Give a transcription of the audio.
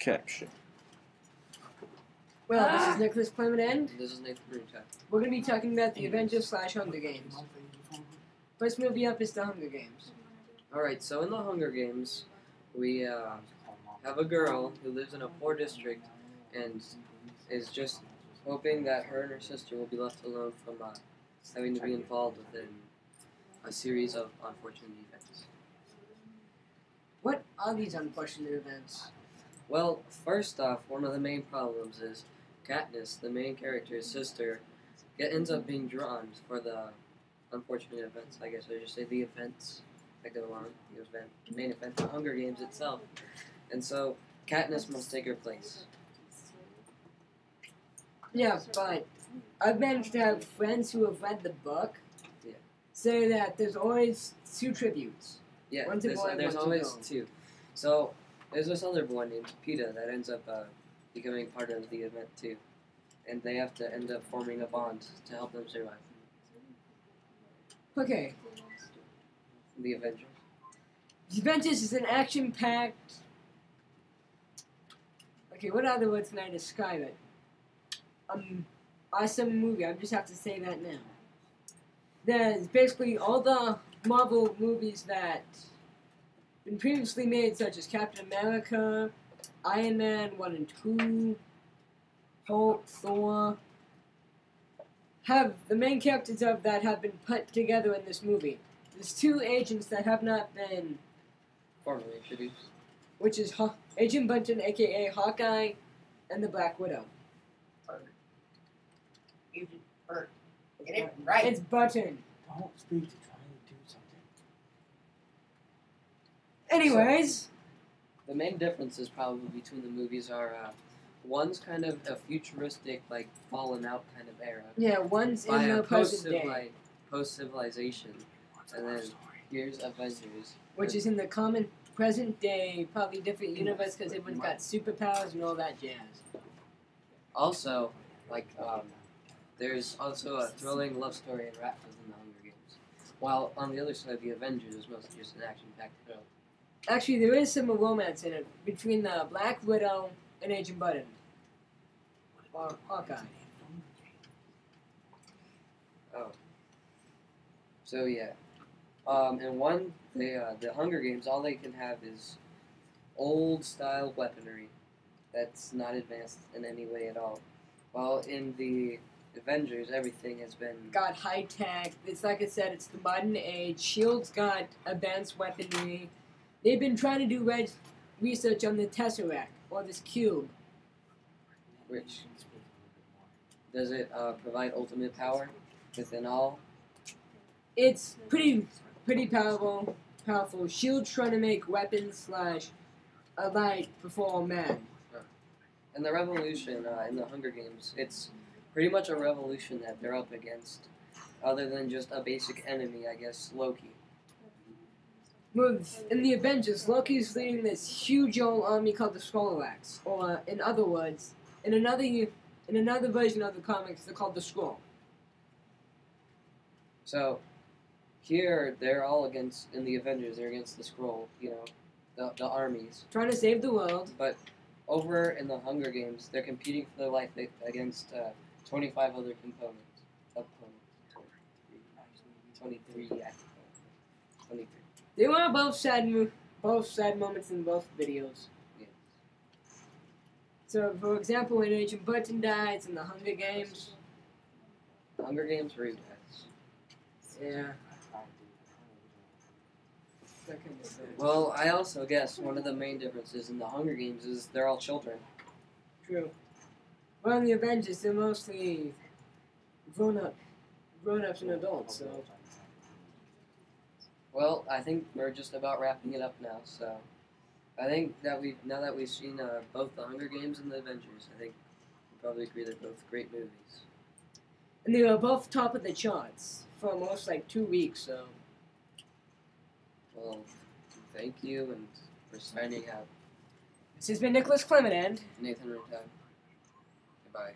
Caption. Well, this is Nicholas Clement and This is Nathan Rita. we're going to be talking about the Avengers / Hunger Games. First movie up is The Hunger Games. Alright, so in the Hunger Games, we have a girl who lives in a poor district and is just hoping that her and her sister will be left alone from having to be involved within a series of unfortunate events. What are these unfortunate events? Well, first off, one of the main problems is Katniss, the main character's sister, ends up being drawn for the unfortunate events. I guess I should say the events that go on, the main event, the Hunger Games itself. And so Katniss must take her place. Yeah, but I've managed to have friends who have read the book say that there's always two tributes. Yeah, One's a boy, there's one's a always girl. two. So there's this other boy named Peeta that ends up becoming part of the event too. And they have to end up forming a bond to help them survive. Okay, The Avengers. The Avengers is an action-packed... Okay, what other words can I describe it? Awesome movie, I just have to say that now. There's basically all the Marvel movies that been previously made, such as Captain America, Iron Man 1 and 2, Hulk, Thor, have the main characters of that have been put together in this movie. There's two agents that have not been Formally introduced. which is Agent Bunton, aka Hawkeye, and the Black Widow. Get it right. It's Button. Don't speak to try to do something. Anyways, The main differences probably between the movies are one's kind of a futuristic, like fallen out kind of era. yeah, one's By in a the present day, post-civilization, and then here's Avengers, which is in the common present day, probably different universe because everyone's got superpowers and all that jazz. Also, like there's also a thrilling love story and wrapped within the Hunger Games. While on the other side, the Avengers is mostly just an action-packed film. Actually, there is some romance in it between the Black Widow and Agent Button, or Hawkeye. Oh. So yeah. And one, the Hunger Games, all they can have is old-style weaponry that's not advanced in any way at all. While in the Avengers, everything has been... Got high tech. It's like I said, it's the modern age. Shield's got advanced weaponry. They've been trying to do research on the Tesseract, or this cube. Which, does it provide ultimate power within all? It's pretty powerful. Shield's trying to make weapons / a light before man. And the revolution in the Hunger Games, it's pretty much a revolution that they're up against, other than just a basic enemy, I guess, Loki. In the Avengers, Loki's leading this huge old army called the Skrullaks, or in other words, in another version of the comics, they're called the Skrull. So, here, they're all in the Avengers, they're against the Skrull, the armies. Trying to save the world. But over in the Hunger Games, they're competing for their life against 25 other opponents. 23, yeah. 23. There were both sad moments in both videos. Yeah. So, for example, when Agent Button dies in the Hunger Games. Hunger Games reruns. Yeah. That kind of sad. Well, I also guess one of the main differences in the Hunger Games is they're all children. True. Well, in the Avengers, they're mostly grown-ups and adults, so... Well, I think we're just about wrapping it up now, so... I think that now that we've seen both the Hunger Games and the Avengers, I think we'll probably agree they're both great movies. And they were both top of the charts for almost 2 weeks, so... Well, thank you, and for signing out. This has been Nicholas Clement and... Nathan Rita. Goodbye.